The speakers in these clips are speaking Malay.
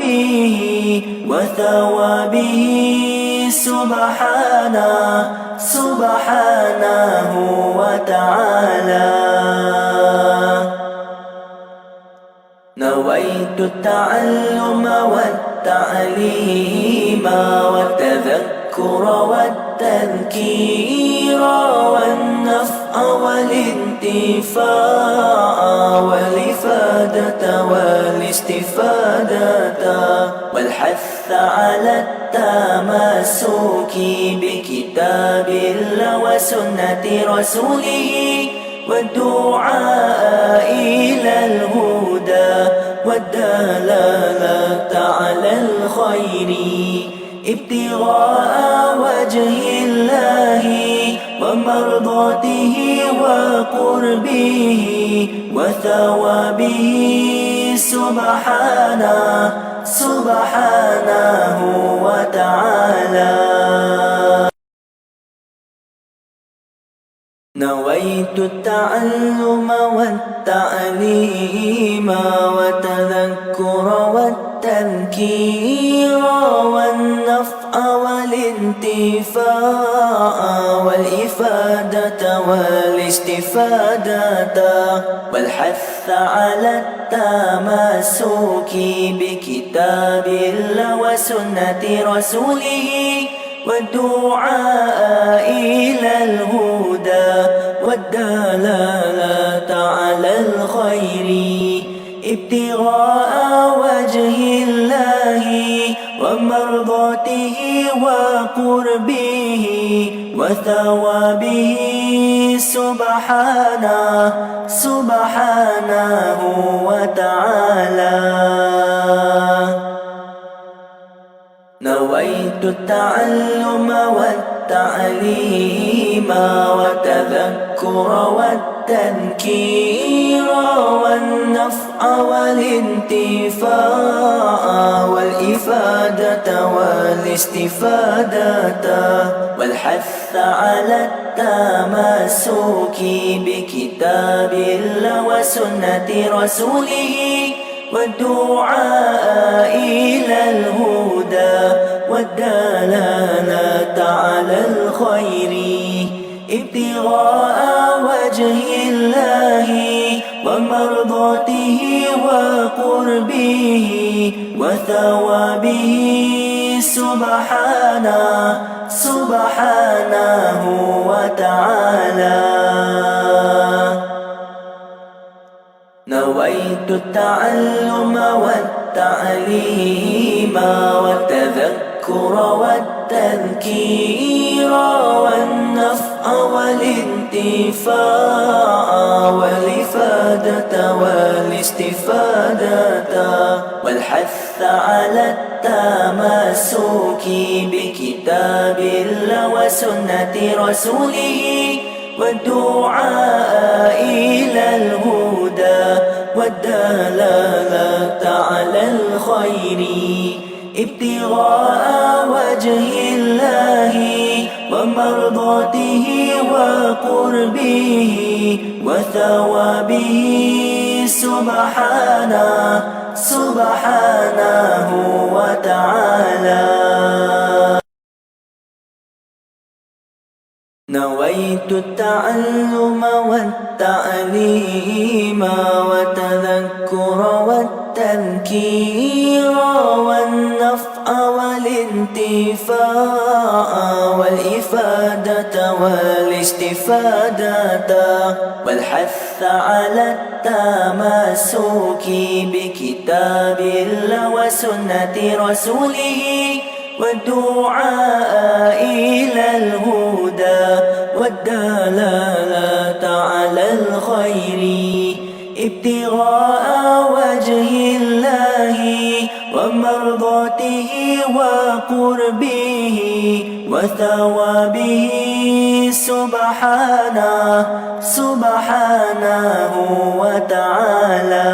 به وثوابه سبحانه وتعالى. نويت التعلم والتعليم والتذكر والتذكير والنفع والانتفاع والإفادة والاستفادة والحث على التمسك بكتاب الله وسنة رسوله والدعاء إلى الهدى والدلالة على الخير ابتغاء وجه الله ومرضاته وقربه وثوابه سبحانه وتعالى. نويت التعلم والتعليم والتذكر والتذكير والنفع والانتفاع والإفادة والاستفادة والحث على التمسك بكتاب الله وسنة رسوله والدعاء إلى الهدى والدلالة على الخير ابتغاء وجه الله ومرضاته وقربه وثوابه سبحانه وتعالى. نويت التعلم والتعليم والتذكر والتذكير والنفع والانتفاع والإفادة والاستفادة والحث على التمسك بكتاب الله وسنة رسوله والدعاء إلى الهدى والدلالة على الخير ابتغاء وجه الله ومرضاته وقربه وثوابه سبحانه وتعالى. نويت التعلم والتعليم والتذكر والتذكير والنفع والانتفاع والإفادة والاستفادة والحث على التمسك بكتاب الله وسنة رسوله والدعاء إلى الهدى والدلالة على الخير ابتغاء وجه الله ومرضاته وقربه وثوابه سبحانه وتعالى. نويت التعلم والتعليم والتذكر والتذكير والنفع والانتفاع والإفادة والاستفادة والحث على التمسك بكتاب الله وسنة رسوله والدعاء إلى الهدى والدلالة على الخير ابتغاء وجه الله ومرضاته وقربه وثوابه سبحانه وتعالى.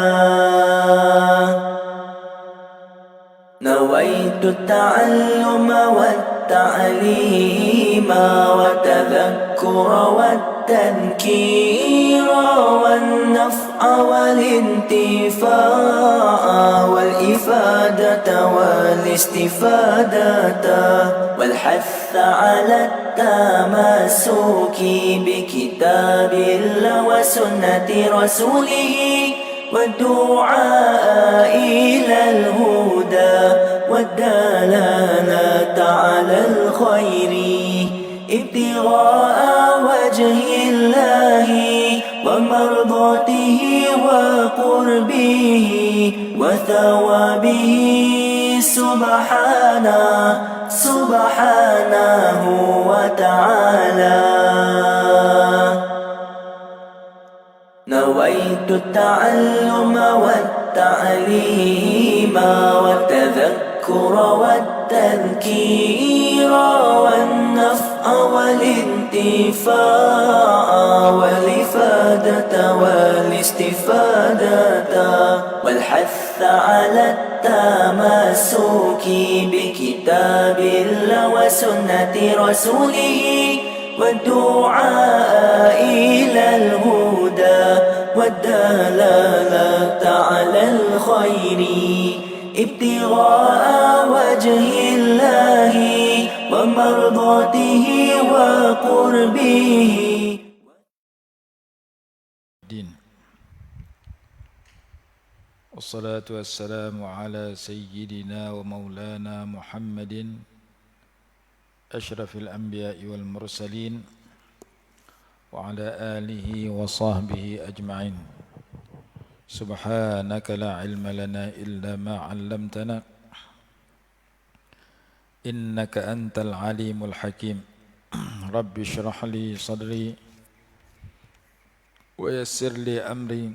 نويت التعلم والتعليم والتذكر والتذكير والنفع والانتفاع والإفادة والاستفادة والحث على التمسك بكتاب الله وسنة رسوله والدعاء إلى الهدى والدلالة على الخير ابتغاء وجه الله ومرضاته وقربه وثوابه سبحانه وتعالى. نويت التعلم والتعليم والتذكر والتذكير والنفع والانتفاع والإفادة والاستفادة والحث على التمسك بكتاب الله وسنة رسوله والدعاء إلى الهدى والدلالة على الخير ابتغاء وجه الله ومرضاته وقربه. والصلاة والسلام على سيدنا ومولانا محمد أشرف الأنبياء والمرسلين وعلى آله وصحبه أجمعين. سبحانك لا علم لنا إلا ما علمتنا إنك أنت العليم الحكيم. رب اشرح لي صدري ويسر لي أمري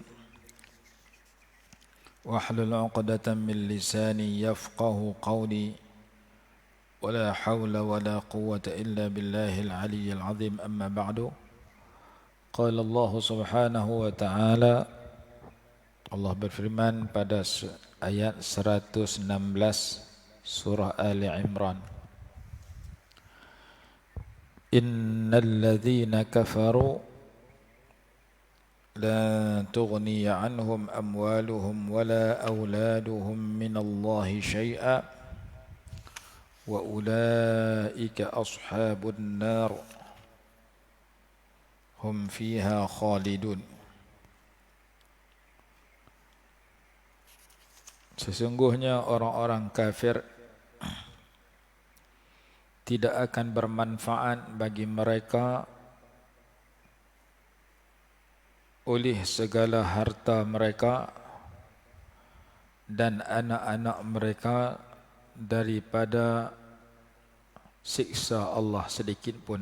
واحلل عقدة من لساني يفقه قولي ولا حول ولا قوة إلا بالله العلي العظيم. أما بعد. قال الله سبحانه وتعالى, Allah berfirman pada ayat 116 surah Ali Imran, Innal ladzina kafaru la tughni anhum amwaluhum wala auladuhum minallahi syai'a wa ulaika ashabun nar hum fiha khalidun. Sesungguhnya orang-orang kafir tidak akan bermanfaat bagi mereka oleh segala harta mereka dan anak-anak mereka daripada siksa Allah sedikit pun.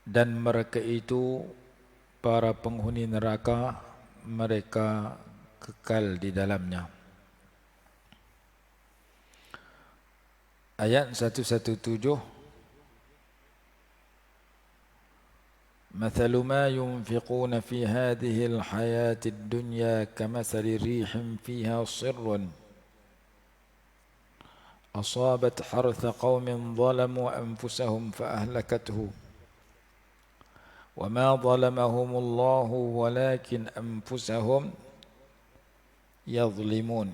Dan mereka itu para penghuni neraka, mereka kekal di dalamnya. Ayat 117, مثل ما ينفقون في هذه الحياة الدنيا كمثل ريح فيها صر أصابت حرث قوم ظلموا أنفسهم فأهلكته وما ظلمهم الله ولكن أنفسهم يظلمون.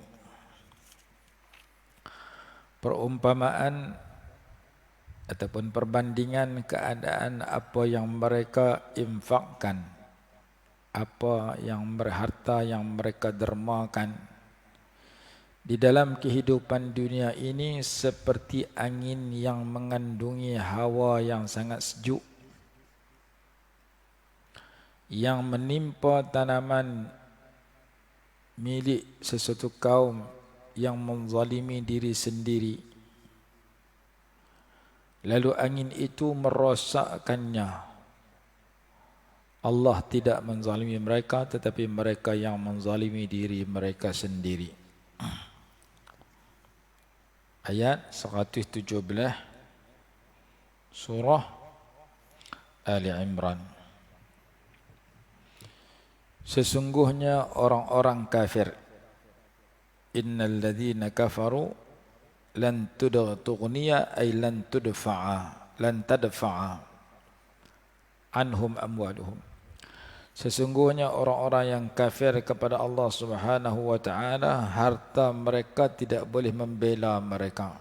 Perumpamaan ataupun perbandingan keadaan apa yang mereka infakkan, apa yang berharta yang mereka dermakan di dalam kehidupan dunia ini seperti angin yang mengandungi hawa yang sangat sejuk yang menimpa tanaman milik sesuatu kaum yang menzalimi diri sendiri. Lalu angin itu merosakkannya. Allah tidak menzalimi mereka, tetapi mereka yang menzalimi diri mereka sendiri. Ayat 117 surah Ali Imran. Sesungguhnya orang-orang kafir, innal ladzina kafaru lan tughniya ay lan tadfa'a anhum amwaluhum. Sesungguhnya orang-orang yang kafir kepada Allah Subhanahu wa taala, harta mereka tidak boleh membela mereka.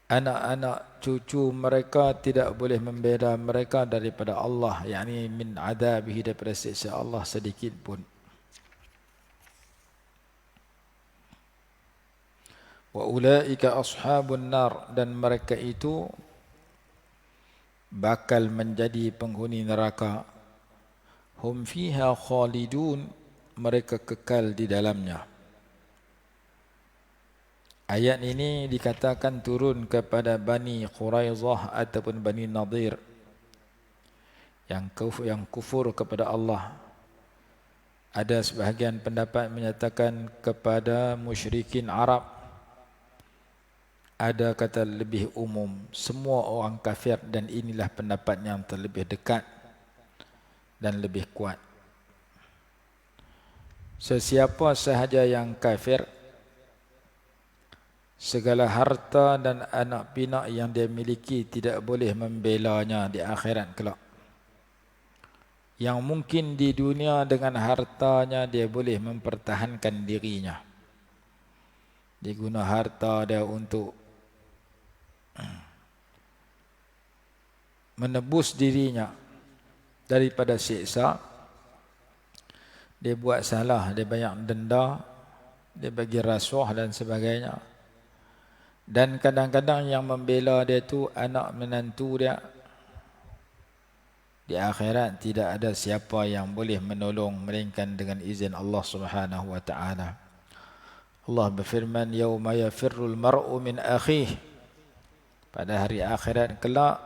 Anak-anak cucu mereka tidak boleh membela mereka daripada Allah, yakni min adabihi, daripada siksa Allah sedikit pun. Wa ulaika ashabun nar, dan mereka itu bakal menjadi penghuni neraka. Hum fiha khalidun, mereka kekal di dalamnya. Ayat ini dikatakan turun kepada Bani Quraizah ataupun Bani Nadir yang kufur kepada Allah. Ada sebahagian pendapat menyatakan kepada musyrikin Arab. Ada kata lebih umum, semua orang kafir, dan inilah pendapat yang terlebih dekat dan lebih kuat. Sesiapa sahaja yang kafir, segala harta dan anak pinak yang dia miliki tidak boleh membelanya di akhirat kelak. Yang mungkin di dunia dengan hartanya dia boleh mempertahankan dirinya. Dia guna harta dia untuk menebus dirinya daripada siksa. Dia buat salah, dia bayar denda, dia bagi rasuah dan sebagainya. Dan kadang-kadang yang membela dia tu anak menantu dia. Di akhirat tidak ada siapa yang boleh menolong melainkan dengan izin Allah Subhanahu wa taala. Allah berfirman, yauma yafirrul mar'u min akhihi, pada hari akhirat kelak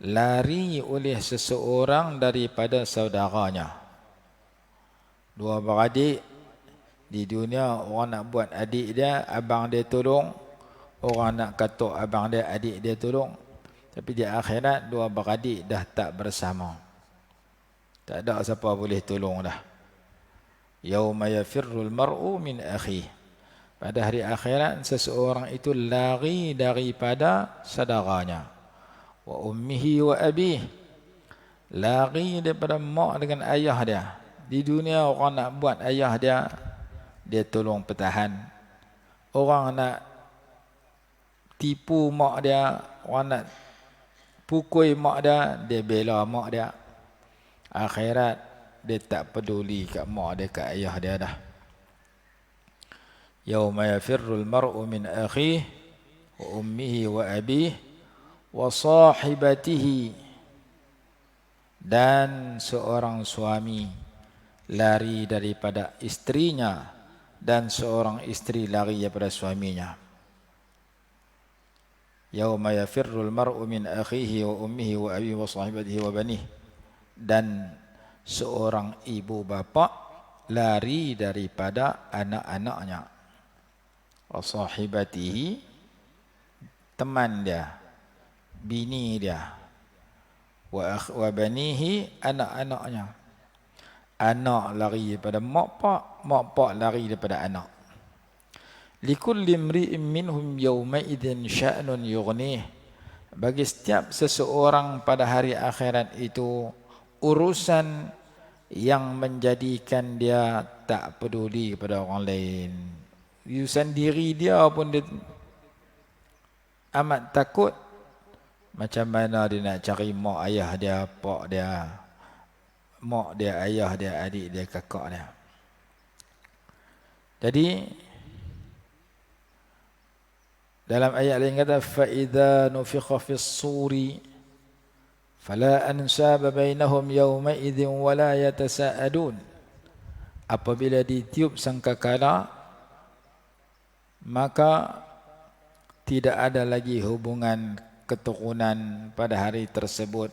lari oleh seseorang daripada saudaranya. Dua beradik, di dunia orang nak buat adik dia, abang dia tolong. Orang nak katuk abang dia, adik dia tolong. Tapi di akhirat dua beradik dah tak bersama. Tak ada siapa boleh tolong dah. Yauma yafirrul mar'u min akhihi, pada hari akhirat seseorang itu lari daripada saudaranya. Wa ummihi wa abih, lari daripada mak dengan ayah dia. Di dunia orang nak buat ayah dia, dia tolong pertahan. Orang nak tipu mak dia, orang nak pukul mak dia, dia bela mak dia. Akhirat dia tak peduli kat mak dia, kat ayah dia dah. Yauma yafirrul mar'u min akhihi wa ummihi wa abihi wa sahibatihi, dan seorang suami lari daripada istrinya dan seorang istri lari daripada suaminya. Yauma yafirrul mar'u min akhihi wa ummihi wa abihi wa sahibatihi wa banihi, dan seorang ibu bapa lari daripada anak-anaknya. Wa sahibatihi, teman dia, bini dia. Wa banihi, anak-anaknya. Anak lari daripada mak pak lari daripada anak. Likulli imri'in minhum yawma idzin sya'nun yughnih, bagi setiap seseorang pada hari akhirat itu urusan yang menjadikan dia tak peduli kepada orang lain. Urusan diri dia pun dia amat takut. Macam mana dia nak cari mak ayah dia, pak dia, mak dia, ayah dia, adik dia, kakak dia. Jadi dalam ayat lain kata, fa idza nufikha fis suri fala ansaba bainahum yawma idzin wala yatasaalun, apabila ditiup sangkakala maka tidak ada lagi hubungan keturunan pada hari tersebut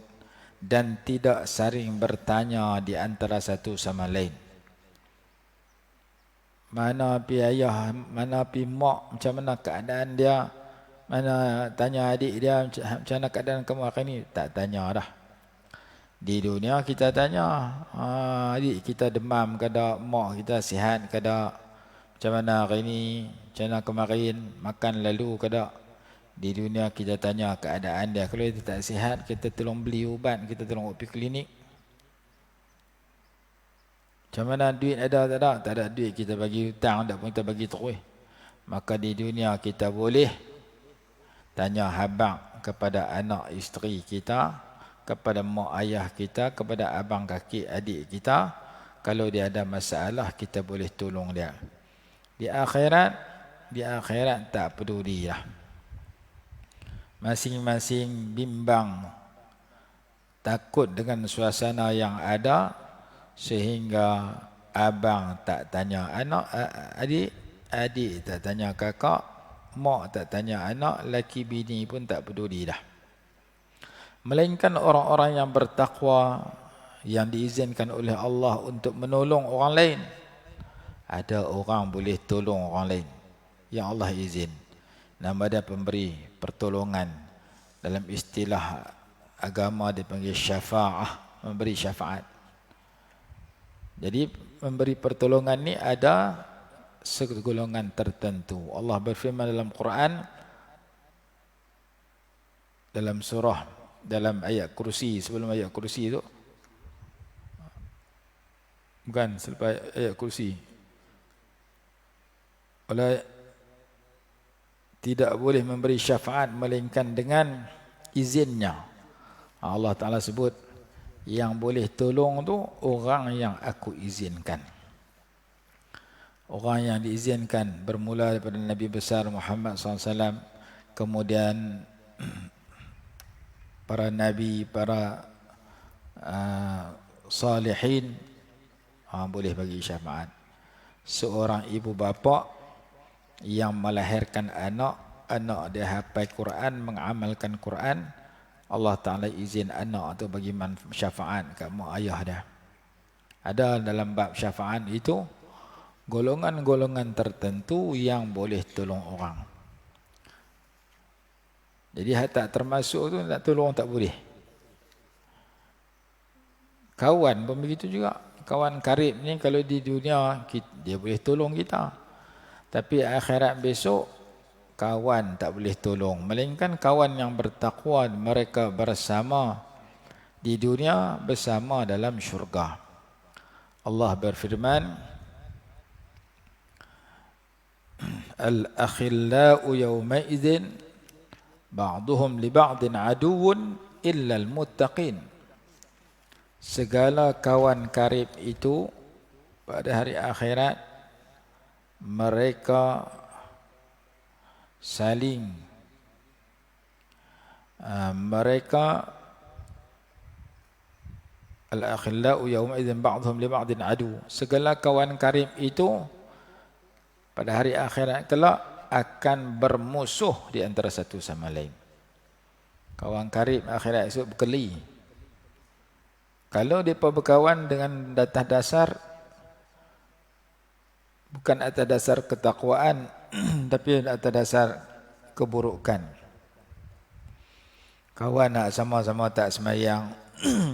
dan tidak saling bertanya di antara satu sama lain. Mana pi ayah, mana pi mak, macam mana keadaan dia, mana tanya adik dia macam mana keadaan kamu hari ni, tak tanya dah. Di dunia kita tanya, adik kita demam ke tak, mak kita sihat ke tak, macam mana hari ni, macam mana kemarin, makan lalu ke tak. Di dunia kita tanya keadaan dia. Kalau dia tak sihat, kita tolong beli ubat, kita tolong pergi klinik. Macam mana duit ada tak ada? Tak ada duit kita bagi hutang, tak pun kita bagi terus. Maka di dunia kita boleh tanya habang kepada anak isteri kita, kepada mak ayah kita, kepada abang kakak adik kita. Kalau dia ada masalah, kita boleh tolong dia. Di akhirat tak pedulilah. Masing-masing bimbang, takut dengan suasana yang ada, sehingga abang tak tanya anak adik, adik tak tanya kakak, mak tak tanya anak, laki bini pun tak peduli dah. Melainkan orang-orang yang bertakwa, yang diizinkan oleh Allah untuk menolong orang lain. Ada orang boleh tolong orang lain yang Allah izin. Nama dia pemberi pertolongan. Dalam istilah agama dipanggil syafa'ah, memberi syafaat. Jadi memberi pertolongan ni ada segolongan tertentu. Allah berfirman dalam Quran, dalam surah, dalam ayat kursi, sebelum ayat kursi itu, bukan selepas ayat kursi, oleh tidak boleh memberi syafaat melainkan dengan izinnya. Allah Ta'ala sebut, yang boleh tolong tu orang yang aku izinkan. Orang yang diizinkan bermula daripada Nabi besar Muhammad SAW, kemudian para nabi, para salihin, boleh bagi syafaat. Seorang ibu bapa yang melahirkan anak dia hafal Quran, mengamalkan Quran, Allah Ta'ala izin anak tu bagi syafaat kat mak ayah dia. Ada dalam bab syafaat itu golongan-golongan tertentu yang boleh tolong orang. Jadi tak termasuk tu nak tolong tak boleh. Kawan pun begitu juga. Kawan karib ni kalau di dunia dia boleh tolong kita. Tapi akhirat besok kawan tak boleh tolong. Melainkan kawan yang bertakwa, mereka bersama di dunia, bersama dalam syurga. Allah berfirman, Al-akhillau yawma'idhin ba'duhum li ba'din aduun illa al-muttaqin. Segala kawan karib itu pada hari akhirat mereka saling al-akhillau yawma idzin ba'dhum li ba'din adu. Segala kawan karib itu pada hari akhirat kelak akan bermusuh di antara satu sama lain. Kawan karib akhirat esok berkeli. Kalau mereka berkawan dengan atas dasar, bukan atas dasar ketakwaan, tapi atas dasar keburukan. Kawan hak sama-sama tak semayang,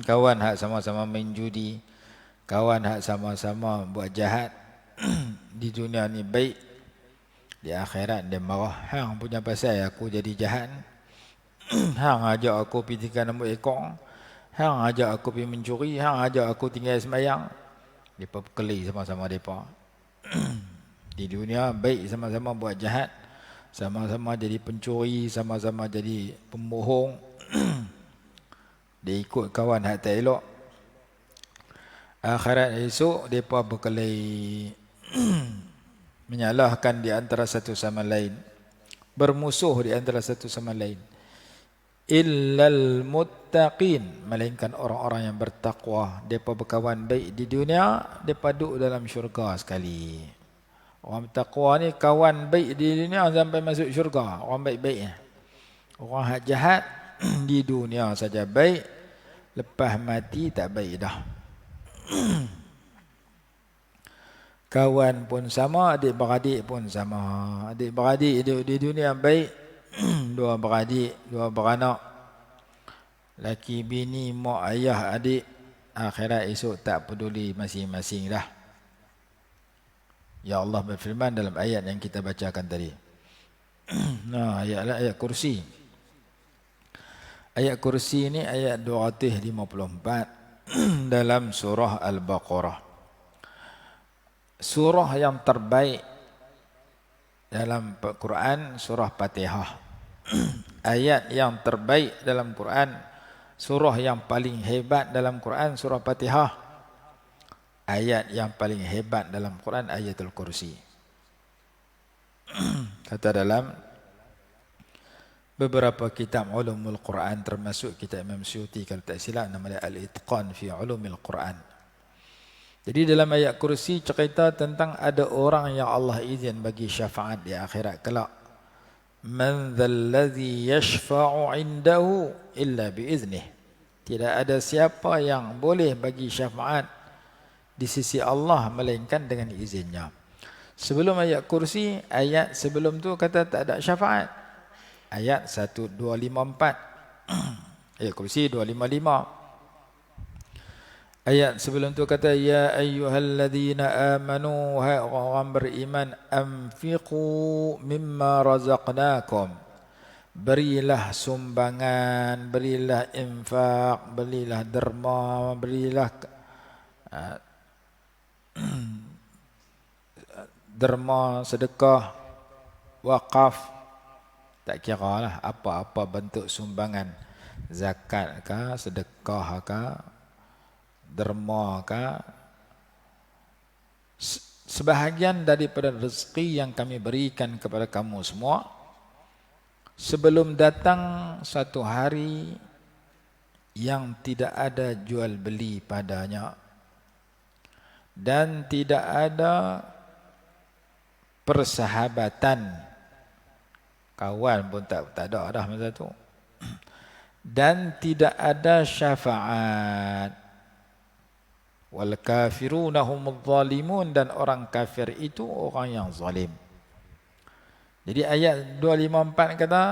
kawan hak sama-sama main judi, kawan hak sama-sama buat jahat. Di dunia ni baik, di akhirat dia marah. Hang punya pasal aku jadi jahat. Hang ajak aku pergi tinggal nombor ekor. Hang ajak aku pergi mencuri. Hang ajak aku tinggal semayang. Mereka berkeli sama-sama mereka. Di dunia baik, sama-sama buat jahat, sama-sama jadi pencuri, sama-sama jadi pembohong. Dia ikut kawan hak tak elok. Akhirat esok mereka berkelahi, menyalahkan di antara satu sama lain, bermusuh di antara satu sama lain. Illal muttaqin, melainkan orang-orang yang bertakwa. Mereka berkawan baik di dunia, mereka duduk dalam syurga sekali. Orang bertakwa ni kawan baik di dunia sampai masuk syurga. Orang baik-baik. Orang hak jahat di dunia saja baik, lepas mati tak baik dah. Kawan pun sama, adik-beradik pun sama. Adik-beradik hidup di dunia baik, dua beradik, dua beranak, laki bini, mak ayah, adik. Akhirat esok tak peduli masing-masing dah. Ya Allah berfirman dalam ayat yang kita bacakan tadi. Nah, ayat kursi. Ayat kursi ini ayat 254 dalam surah Al-Baqarah. surah yang terbaik dalam Quran surah Fatihah. Ayat yang terbaik dalam Quran, surah yang paling hebat dalam Quran surah Fatihah. Ayat yang paling hebat dalam Quran ayatul kursi. Kata dalam beberapa kitab ulumul Quran, termasuk kitab Imam Suyuti kalau tak silap namanya Al-Itqan fi Ulumil Quran. Jadi dalam ayat kursi cerita tentang ada orang yang Allah izin bagi syafaat di akhirat kelak. Man dzalladzi yashfa'u 'indahu illa biiznih. Tidak ada siapa yang boleh bagi syafaat di sisi Allah melainkan dengan izinnya. Sebelum ayat kursi, ayat sebelum tu kata tak ada syafaat. Ayat 1254. Ayat kursi 255. Ayat sebelum tu kata ya ayyuhalladzina amanu, hai orang beriman, anfiqu mimma razaqnakum. Berilah sumbangan, berilah infak, berilah derma, berilah derma, sedekah, wakaf. Tak kira lah apa-apa bentuk sumbangan, zakat kah, sedekah kah, derma kah, sebahagian daripada rezeki yang kami berikan kepada kamu semua sebelum datang satu hari yang tidak ada jual beli padanya dan tidak ada persahabatan, kawan pun tak ada dah masa tu, dan tidak ada syafaat. Wal kafiruna humudz zalimun, dan orang kafir itu orang yang zalim. Jadi ayat 254 kata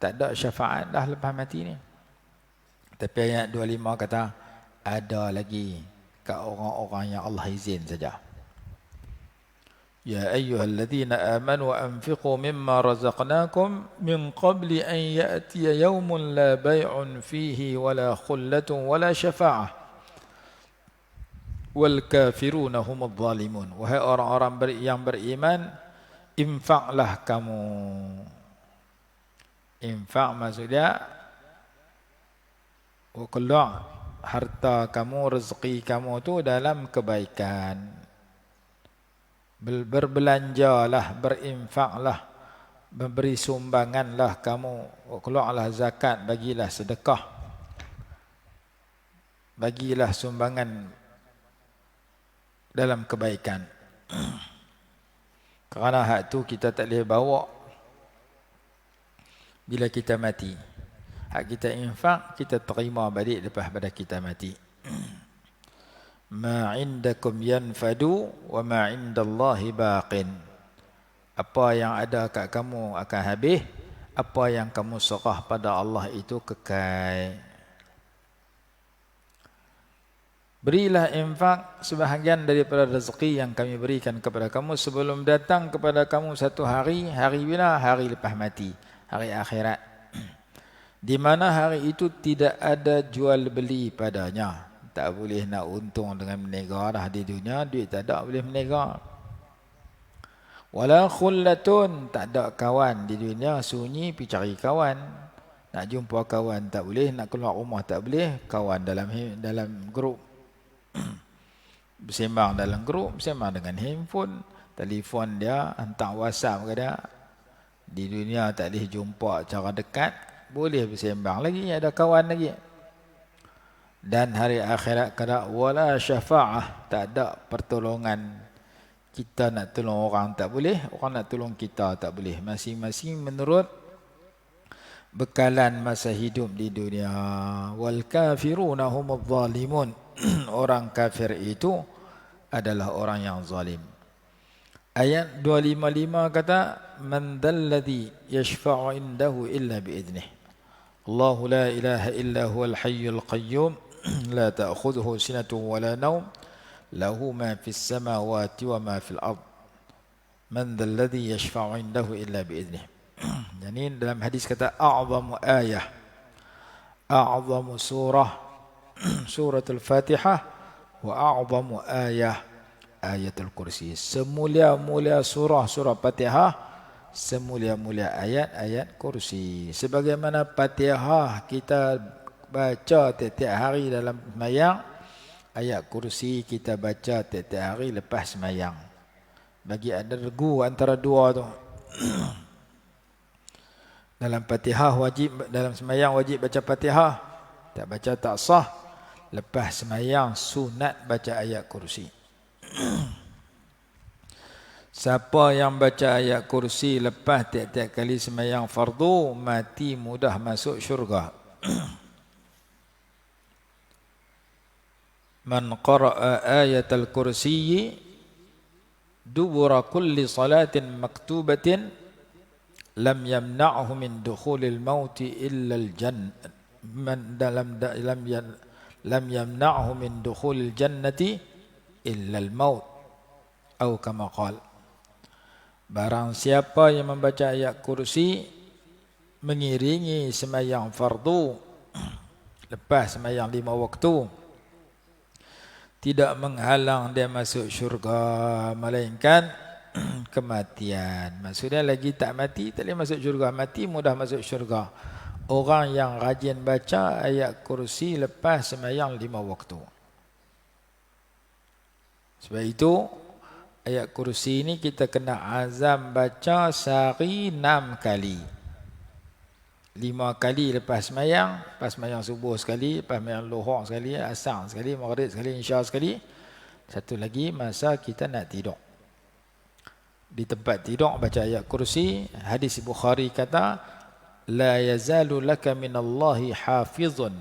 tak ada syafaat dah lepas mati ni. Tapi ayat 25 kata ada lagi ke orang-orang yang Allah izin saja. Ya ayyuhalladzina amanu anfiqu mimma razaqnakum min qabli an ya'tiya yawmun la bay'un fihi wala khullatun wala syafa'ah wal kafiruna humudz zalimun. Wahai orang-orang yang beriman, infaklah kamu. Infak maksudnya keluar harta kamu, rezeki kamu tu dalam kebaikan. Berbelanjalah, berinfaklah, memberi sumbanganlah kamu, keluarlah zakat, bagilah sedekah, bagilah sumbangan dalam kebaikan. Kerana hak tu kita tak boleh bawa bila kita mati. Hak kita infak, kita terima balik lepas pada kita mati. Ma indakum yanfadu wa ma indallahi baqin. Apa yang ada kat kamu akan habis, apa yang kamu serah pada Allah itu kekal. Berilah infak sebahagian daripada rezeki yang kami berikan kepada kamu sebelum datang kepada kamu satu hari. Hari bila? Hari lepas mati, hari akhirat, di mana hari itu tidak ada jual beli padanya. Tak boleh nak untung dengan menega dah di dunia, duit tak ada boleh menega. Wala khullatun, tak ada kawan di dunia, sunyi pergi cari kawan. Nak jumpa kawan tak boleh, nak keluar rumah tak boleh, kawan dalam grup. Bersembang dalam grup, bersembang dengan handphone, telefon dia, hantar WhatsApp ke dia. Di dunia tak boleh jumpa cara dekat, boleh bersembang lagi, ada kawan lagi. Dan hari akhirat kata wala syafa'ah, tak ada pertolongan. Kita nak tolong orang tak boleh, orang nak tolong kita tak boleh. Masing-masing menurut bekalan masa hidup di dunia. Wal kafiruna humudz zalimun. Orang kafir itu adalah orang yang zalim. Ayat 255 kata man dzalladzi yashfa'u indahu illa biiznih. Allahu la ilaha illa huwal hayyul qayyum la ta'khudhuhu sinatun wa la nawm lahu ma fis samawati wa ma fil ard. Man dzalladzi yashfa'u indahu illa biiznih. Jadi dalam hadis kata a'zamu ayah, a'zamu surah, suratul Fatihah, wa a'zamu ayah, ayatul kursi. Semulia-mulia surah Fatihah, semulia-mulia ayat kursi. Sebagaimana Fatihah kita baca tiap-tiap hari dalam sembahyang, ayat kursi kita baca tiap-tiap hari lepas sembahyang. Bagi ada regu antara dua tu. Dalam Fatihah wajib, dalam sembahyang wajib baca Fatihah. Tak baca tak sah. Lepas sembahyang sunat baca ayat kursi. Siapa yang baca ayat kursi lepas tiap-tiap kali sembahyang fardu, mati mudah masuk syurga. Man qara'a ayatal kursiyyi dubura kulli salatin maktubatin lam yamna'hu min dukhulil mauti illa al-jannah. Man lam yamna'hu min dukhulil jannati illa al-maut. Atau kama qala. Barang siapa yang membaca ayat kursi mengiringi sembahyang fardu lepas sembahyang 5 waktu, tidak menghalang dia masuk syurga, melainkan kematian. Maksudnya lagi tak mati, tak boleh masuk syurga. Mati mudah masuk syurga. Orang yang rajin baca ayat kursi lepas sembahyang 5 waktu. Sebab itu ayat kursi ini kita kena azam baca sehari 6 kali. 5 kali lepas sembahyang subuh sekali, lepas sembahyang lohor sekali, asar sekali, maghrib sekali, isya sekali. Satu lagi masa kita nak tidur. Di tempat tidur baca ayat kursi. Hadis Bukhari kata, la yazalu laka minallahi hafizun.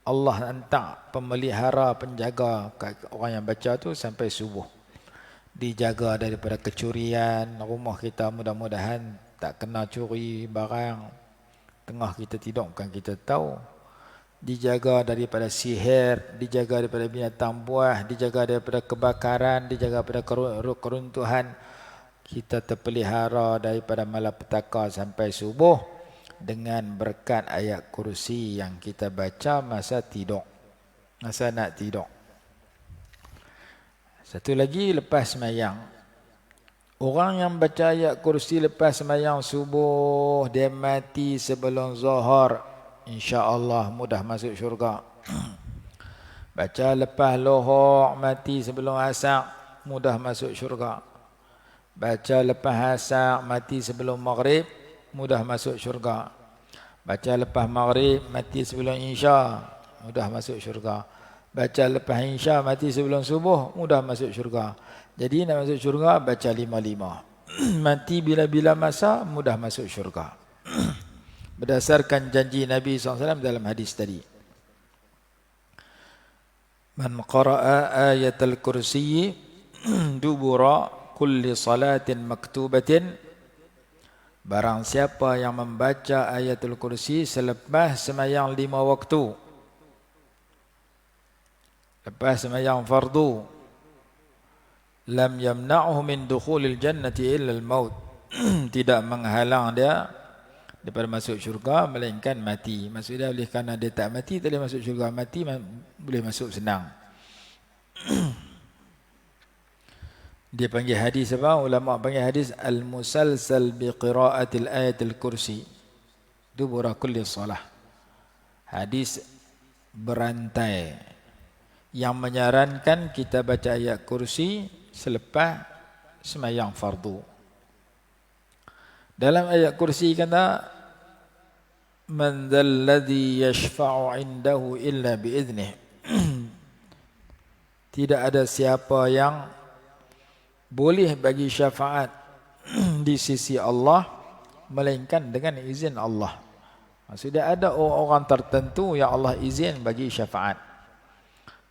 Allah hantar pemelihara, penjaga orang yang baca tu sampai subuh. Dijaga daripada kecurian. Rumah kita mudah-mudahan tak kena curi barang. Tengah kita tidur bukan kita tahu. Dijaga daripada sihir, dijaga daripada binatang buah, dijaga daripada kebakaran, dijaga daripada keruntuhan. Kita terpelihara daripada malapetaka sampai subuh dengan berkat ayat kursi yang kita baca masa tidur, masa nak tidur. Satu lagi lepas sembahyang. Orang yang baca ayat kursi lepas sembahyang subuh, dia mati sebelum zuhur, insya-Allah mudah masuk syurga. Baca lepas lohor, mati sebelum asar, mudah masuk syurga. Baca lepas asar, mati sebelum maghrib, mudah masuk syurga. Baca lepas maghrib, mati sebelum isya, mudah masuk syurga. Baca lepas isya, mati sebelum subuh, mudah masuk syurga. Jadi nak masuk syurga, baca 5-5. Mati bila-bila masa, mudah masuk syurga. Berdasarkan janji Nabi SAW dalam hadis tadi. Man qara'a ayatal kursiyyi dubura kulli salatin maktubatin. Barang siapa yang membaca ayatul kursi selepas sembahyang 5 waktu. Lepas sembahyang fardu. Lam yamna'hu min dukhulil jannati illa al-maut. Tidak menghalang dia daripada masuk syurga melainkan mati. Maksudnya oleh kerana dia tak mati, tak boleh masuk syurga. Mati boleh masuk senang. Dia panggil hadis apa? Ulama panggil hadis al-musalsal bi qira'atil ayatil kursi dubura kulli salah. Hadis berantai yang menyarankan kita baca ayat kursi selepas sembahyang fardu. Dalam ayat kursi kata, man dzal ladzi yashfa'u 'indahu illa bi idnih. Tidak ada siapa yang boleh bagi syafaat di sisi Allah melainkan dengan izin Allah. Maksudnya ada orang-orang tertentu yang Allah izin bagi syafaat.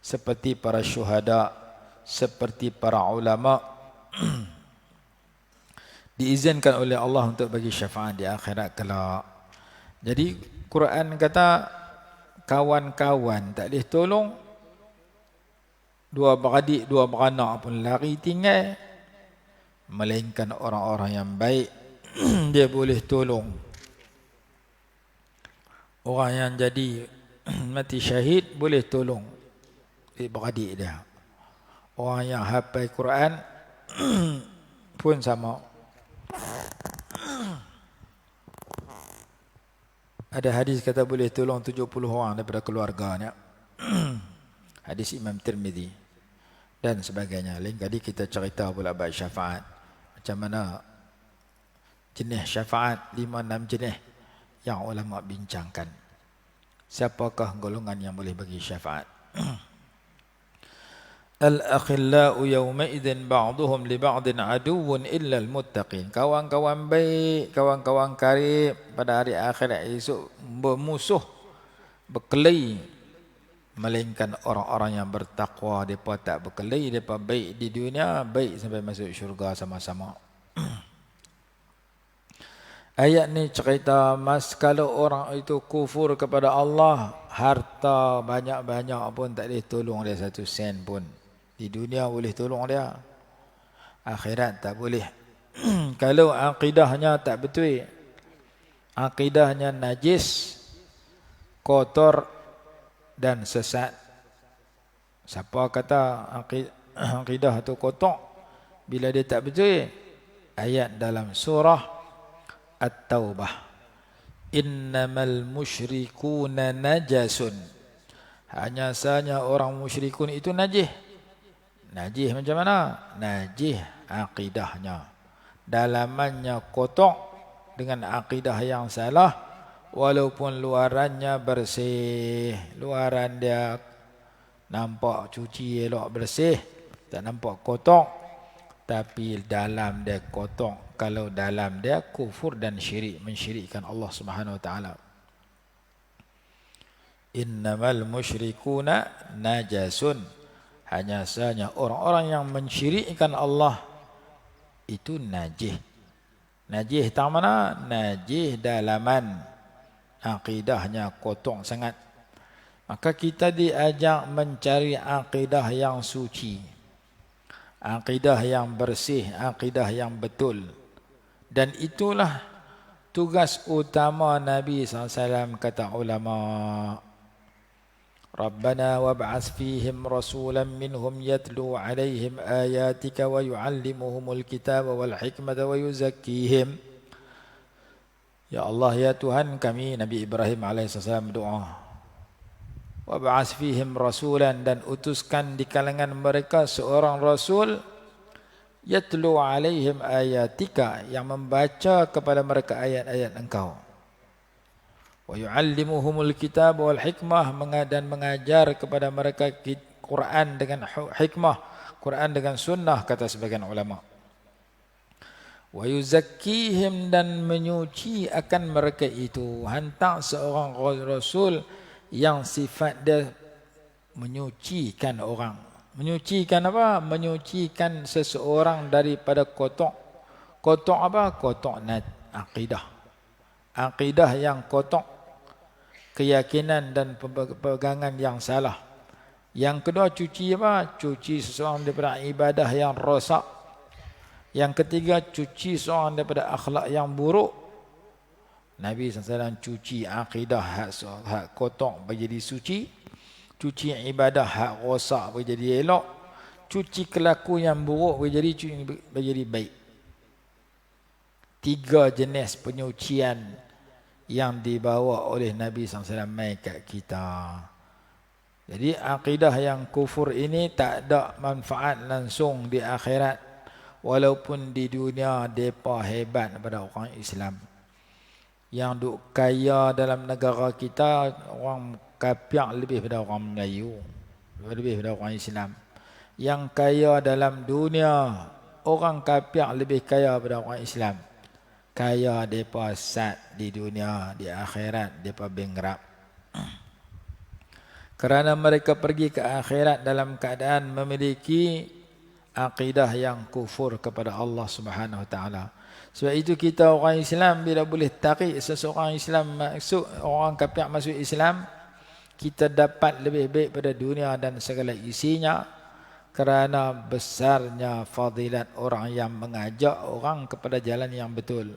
Seperti para syuhada, seperti para ulama diizinkan oleh Allah untuk bagi syafaat di akhirat kelak. Jadi Quran kata kawan-kawan tak boleh tolong, dua beradik, dua beranak pun lari tinggal, melainkan orang-orang yang baik dia boleh tolong. Orang yang jadi mati syahid boleh tolong beradik dia. orang yang hafal Quran pun sama. Ada hadis kata boleh tolong 70 orang daripada keluarganya. Hadis Imam Tirmizi dan sebagainya. Lain kali kita cerita pula bab syafaat. Macam mana jenis syafaat, 5-6 jenis yang ulama bincangkan. Siapakah golongan yang boleh bagi syafaat? Al-akhillau yawma idzin ba'duhum li ba'din aduwwun illa al-muttaqin. Kawan-kawan baik, kawan-kawan karib pada hari akhirat esok bermusuh, berkelahi, melainkan orang-orang yang bertakwa. Depa tak berkelahi, depa baik di dunia, baik sampai masuk syurga sama-sama. Ayat ni cerita kalau orang itu kufur kepada Allah, harta banyak-banyak pun tak boleh tolong dia 1 sen pun. Di dunia boleh tolong dia, akhirat tak boleh. Kalau akidahnya tak betul, akidahnya najis, kotor dan sesat. Siapa kata akidah itu kotor bila dia tak betul? Ayat dalam surah At-Taubah, innamal musyrikuna najasun. Hanya sahaja orang musyrikun itu najis. Najis macam mana? Najis akidahnya, dalamannya kotor dengan akidah yang salah. Walaupun luarannya bersih, luaran dia nampak cuci elok bersih, tak nampak kotor, tapi dalam dia kotor. Kalau dalam dia kufur dan syirik, mensyirikkan Allah Subhanahu wa taala. Innamal musyrikuna najasun. Hanya sahaja orang-orang yang mensyirikkan Allah itu najis. Najis tak mana? Najis dalaman, akidahnya kotor sangat. Maka kita diajak mencari akidah yang suci, akidah yang bersih, akidah yang betul. Dan itulah tugas utama Nabi SAW, kata ulama. Rabbana wab'ats fihim rasulan minhum yatlu alaihim ayatika wa yu'allimuhumul kitaba wal hikmata wa yuzakkihim. Ya Allah, ya Tuhan kami, Nabi Ibrahim AS doa, wab'ats fihim rasulan, dan utuskan di kalangan mereka seorang rasul, yatlu alaihim ayatika, yang membaca kepada mereka ayat-ayat Engkau, wa yu'allimuhumul kitab wal hikmah, dan mengajar kepada mereka Quran dengan hikmah, Quran dengan sunnah, kata sebagian ulama. Wa yuzakkihim, dan menyuci akan mereka itu. Hantar seorang rasul yang sifat dia menyucikan orang. Menyucikan apa? Menyucikan seseorang daripada kotor. Kotor apa? Kotor akidah. Akidah yang kotor, keyakinan dan pegangan yang salah. Yang kedua, cuci apa? Cuci seseorang daripada ibadah yang rosak. Yang ketiga, cuci seseorang daripada akhlak yang buruk. Nabi SAW cuci akidah hak kotor menjadi suci, cuci ibadah hak rosak menjadi elok, cuci kelaku yang buruk menjadi baik. 3 jenis penyucian yang dibawa oleh Nabi SAW mai kat kita. Jadi akidah yang kufur ini tak ada manfaat langsung di akhirat. Walaupun di dunia mereka hebat pada orang Islam. Yang duk kaya dalam negara kita, orang kafir lebih pada orang Melayu, lebih pada orang Islam. Yang kaya dalam dunia, orang kafir lebih kaya pada orang Islam. Kaya mereka sat di dunia, di akhirat mereka bankrupt. Kerana mereka pergi ke akhirat dalam keadaan memiliki akidah yang kufur kepada Allah Subhanahu wa taala. Sebab itu kita orang Islam bila boleh tarik seseorang Islam masuk, orang kafir masuk Islam, kita dapat lebih baik pada dunia dan segala isinya, kerana besarnya fadilat orang yang mengajak orang kepada jalan yang betul.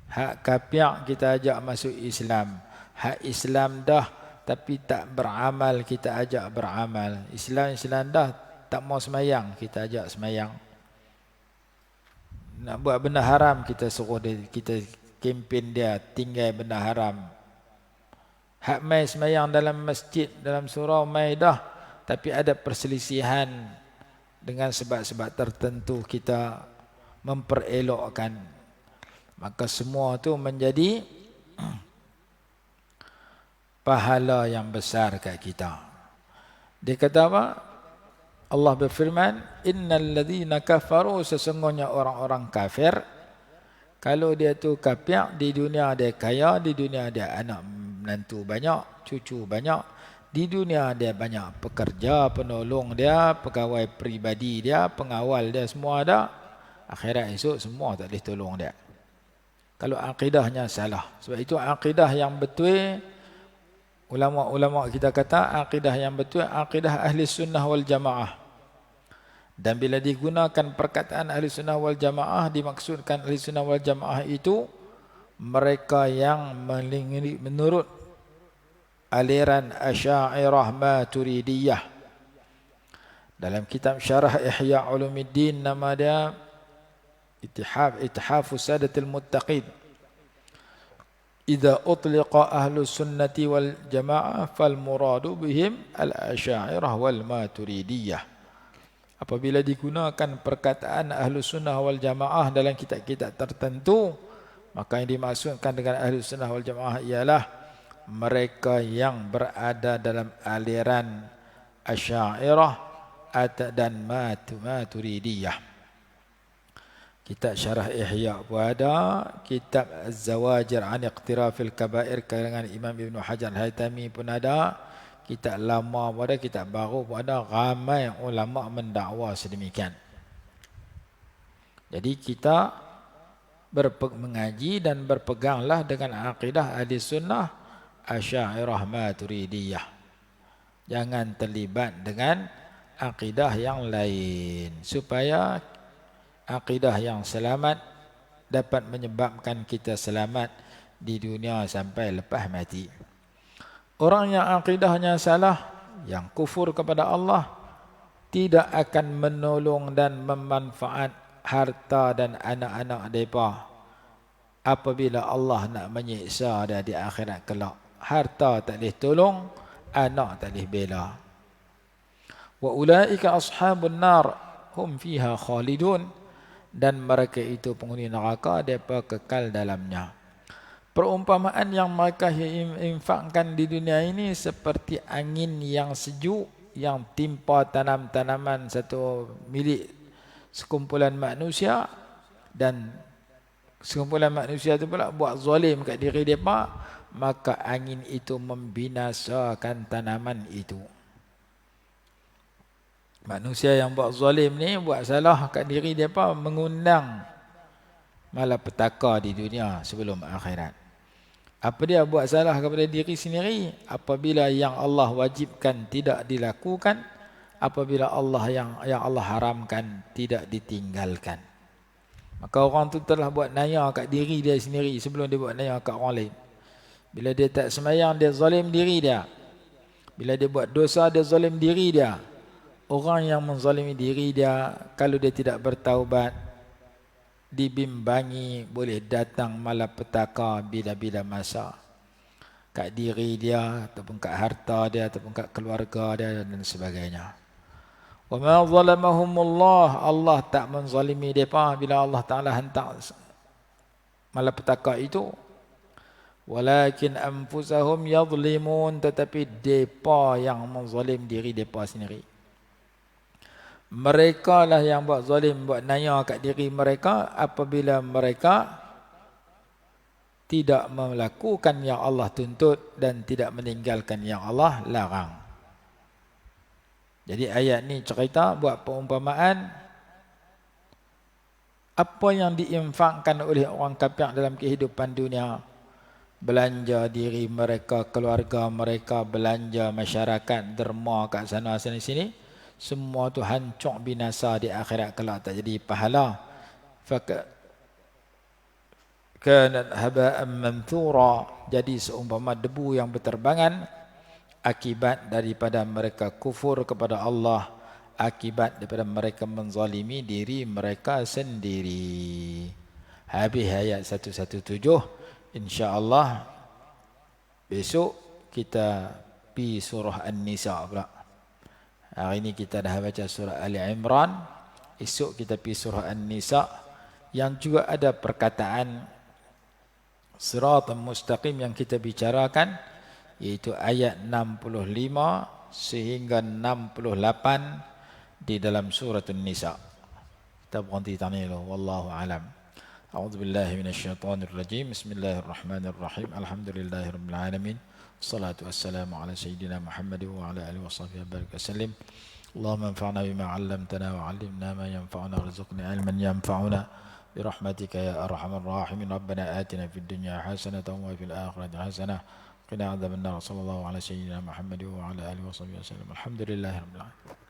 Hak kafir kita ajak masuk Islam, hak Islam dah tapi tak beramal kita ajak beramal. Islam dah tak mau semayang, kita ajak semayang. Nak buat benda haram, kita suruh dia, kita kempen dia tinggal benda haram. Hak mai semayang dalam masjid, dalam surau mai dah, tapi ada perselisihan dengan sebab-sebab tertentu kita memperelokkan. Maka semua tu menjadi pahala yang besar kat kita. Dia kata apa? Allah berfirman, innal ladzina kafaru, sesungguhnya orang-orang kafir, kalau dia tu kafir, di dunia dia kaya, di dunia dia anak menantu banyak, cucu banyak, di dunia dia banyak pekerja, penolong dia, pegawai peribadi dia, pengawal dia, semua ada. Akhirat esok semua tak boleh tolong dia kalau akidahnya salah. Sebab itu akidah yang betul, ulama-ulama kita kata akidah yang betul, akidah ahli sunnah wal jamaah. Dan bila digunakan perkataan ahli sunnah wal jamaah, dimaksudkan ahli sunnah wal jamaah itu mereka yang menurut aliran Asy'ariyah Maturidiyah. Dalam kitab Syarah Ihya Ulumuddin, nama dia Ithafus Sadatil Muttaqin. Idza utliqa ahlus sunnati wal jamaah fal muradu bihim al Asy'ariyah wal Maturidiyah. Apabila digunakan perkataan ahlus sunnah wal jamaah dalam kitab-kitab tertentu, maka yang dimaksudkan dengan ahlus sunnah wal jamaah ialah mereka yang berada dalam aliran Asy'ariyah dan Maturidiyah. Kitab Syarah Ihya pun ada, kitab Az-Zawajir an Iqtirafil Kabair karangan Imam Ibn Hajar Al-Haytami pun ada, kitab lama pun ada, kitab baru pun ada. Ramai ulama mendakwa sedemikian. Jadi kita mengaji dan berpeganglah dengan akidah ahli sunnah Asy'ariyah Maturidiyah. Jangan terlibat dengan akidah yang lain, supaya akidah yang selamat dapat menyebabkan kita selamat di dunia sampai lepas mati. Orang yang akidahnya salah, yang kufur kepada Allah, tidak akan menolong dan memanfaat harta dan anak-anak mereka apabila Allah nak menyiksa dia di akhirat kelak. Harta tak boleh tolong, anak tak boleh bela. Wa ulaika ashabun nar hum fiha khalidun, dan mereka itu penghuni neraka, mereka kekal dalamnya. Perumpamaan yang mereka infakkan di dunia ini seperti angin yang sejuk yang timpa tanam-tanaman satu milik sekumpulan manusia, dan sekumpulan manusia itu pula buat zalim kat diri mereka, maka angin itu membinasakan tanaman itu. Manusia yang buat zalim ni, buat salah kat diri mereka, mengundang malapetaka di dunia sebelum akhirat. Apa dia buat salah kepada diri sendiri? Apabila yang Allah wajibkan tidak dilakukan, apabila yang Allah haramkan tidak ditinggalkan, maka orang tu telah buat naya kat diri dia sendiri sebelum dia buat naya kat orang lain. Bila dia tak semayang, dia zalim diri dia. Bila dia buat dosa, dia zalim diri dia. Orang yang menzalimi diri dia, kalau dia tidak bertaubat, dibimbangi boleh datang malapetaka bila-bila masa kat diri dia, ataupun kat harta dia, ataupun kat keluarga dia dan sebagainya. Wa ma zalamahumullah, Allah tak menzalimi mereka bila Allah Taala hantar malapetaka itu. Walakin anfusahum yadhlimun, tetapi mereka yang menzalim diri mereka sendiri. Mereka lah yang buat zalim, buat naya kat diri mereka apabila mereka tidak melakukan yang Allah tuntut dan tidak meninggalkan yang Allah larang. Jadi ayat ni cerita buat perumpamaan apa yang diinfakkan oleh orang kafir dalam kehidupan dunia. Belanja diri mereka, keluarga mereka, belanja masyarakat, derma kat sana sini. Semua tu hancur binasa di akhirat kelak, tak jadi pahala. Kanat haba'an manthura, jadi seumpama debu yang berterbangan akibat daripada mereka kufur kepada Allah, akibat daripada mereka menzalimi diri mereka sendiri. Habis ayat 117. InsyaAllah besok kita pergi surah An-Nisa pula. Hari ini kita dah baca surah Ali Imran. Esok kita pergi surah An-Nisa yang juga ada perkataan Siratal Mustaqim yang kita bicarakan, iaitu ayat 65 sehingga 68 di dalam surah An-Nisa. Kita berhenti tanya dulu. Wallahu alam. A'udzu billahi minasyaitonir rajim. Bismillahirrahmanirrahim. Alhamdulillahirabbil alamin. Wassalatu wassalamu ala sayyidina Muhammad wa ala alihi washabbihi wasallam. Allahumma anfa'na bima 'allamtana wa 'allimna ma yanfa'una warzuqna 'ilman yanfa'una برحمتك يا أرحم الراحمين. ربنا آتنا في الدنيا حسنة وفي الآخرة حسنة وقنا عذاب النار. صلى الله على سيدنا محمد وعلى آله وصحبه وسلم. الحمد لله رب العالمين.